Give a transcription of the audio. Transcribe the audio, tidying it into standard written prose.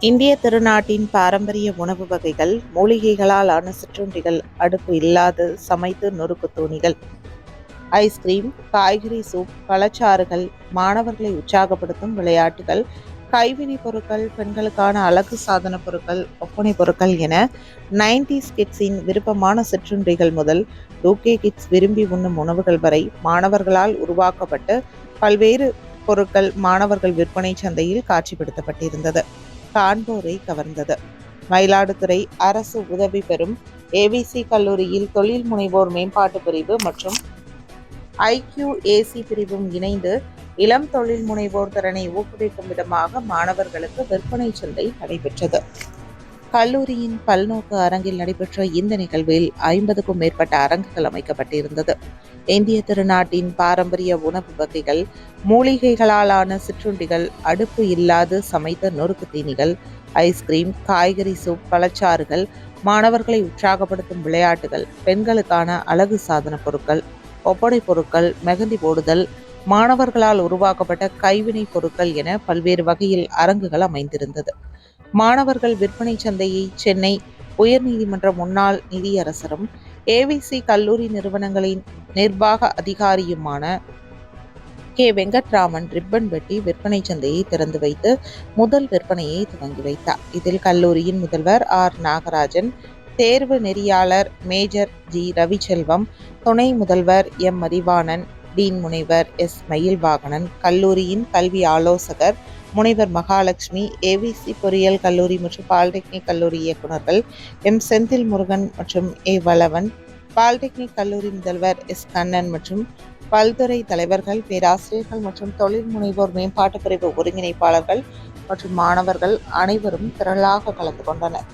இந்திய திருநாட்டின் பாரம்பரிய உணவு வகைகள், மூலிகைகளால் ஆன சிற்றுண்டிகள், அடுப்பு இல்லாது சமைத்து நொறுக்கு தூணிகள், ஐஸ்கிரீம், காய்கறி சூப், பழச்சாறுகள், மாணவர்களை உற்சாகப்படுத்தும் விளையாட்டுகள், கைவினைப் பொருட்கள், பெண்களுக்கான அழகு சாதன பொருட்கள், ஒப்பனை பொருட்கள் என 90s கிட்ஸின் விருப்பமான சிற்றுண்டிகள் முதல் 2K கிட்ஸ் விரும்பி உண்ணும் உணவுகள் வரை மாணவர்களால் உருவாக்கப்பட்டு பல்வேறு பொருட்கள் மாணவர்கள் விற்பனை சந்தையில் காட்சிப்படுத்தப்பட்டிருந்தது. காண்போரை கவர்ந்தது. மயிலாடுதுறை அரசு உதவி பெறும் ஏவிசி கல்லூரியில் தொழில் முனைவோர் மேம்பாட்டு பிரிவு மற்றும் IQAC பிரிவும் இணைந்து இளம் தொழில் முனைவோர் திறனை ஊக்குவிக்கும் விதமாக மாணவர்களுக்கு விற்பனை சந்தை நடைபெற்றது. கல்லூரியின் பல்நோக்கு அரங்கில் நடைபெற்ற இந்த நிகழ்வில் 50க்கும் மேற்பட்ட அரங்குகள் அமைக்கப்பட்டிருந்தது. இந்திய திருநாட்டின் பாரம்பரிய உணவு வகைகள், மூலிகைகளாலான சிற்றுண்டிகள், அடுப்பு இல்லாது சமைத்த நொறுக்கு தீனிகள், ஐஸ்கிரீம், காய்கறி சூப், பழச்சாறுகள், மாணவர்களை உற்சாகப்படுத்தும் விளையாட்டுகள், பெண்களுக்கான அழகு சாதன பொருட்கள், ஒப்படை பொருட்கள், மெகந்தி போடுதல், மாணவர்களால் உருவாக்கப்பட்ட கைவினை பொருட்கள் என பல்வேறு வகையில் அரங்குகள் அமைந்திருந்தது. மாணவர்கள் விற்பனை சந்தையை சென்னை உயர்நீதிமன்ற முன்னாள் நீதியரசரும் ஏவிசி கல்லூரி நிறுவனங்களின் நிர்வாக அதிகாரியுமான வெங்கட்ராமன் ரிப்பன் வெட்டி விற்பனை சந்தையை திறந்து வைத்து முதல் விற்பனையை துவங்கி வைத்தார். இதில் கல்லூரியின் முதல்வர் நாகராஜன், தேர்வு நெறியாளர் மேஜர் ரவிச்செல்வம், துணை முதல்வர் மதிவாணன், டீன் முனைவர் மயில்வாகனன், கல்லூரியின் கல்வி ஆலோசகர் முனைவர் மகாலட்சுமி, ஏவிசி பொறியியல் கல்லூரி மற்றும் பாலிடெக்னிக் கல்லூரி இயக்குநர்கள் செந்தில் முருகன் மற்றும் வளவன், பாலிடெக்னிக் கல்லூரி முதல்வர் கண்ணன் மற்றும் பல்துறை தலைவர்கள், பேராசிரியர்கள் மற்றும் தொழில் முனைவோர் மேம்பாட்டு பிரிவு ஒருங்கிணைப்பாளர்கள் மற்றும் மாணவர்கள் அனைவரும் திரளாக கலந்து கொண்டனர்.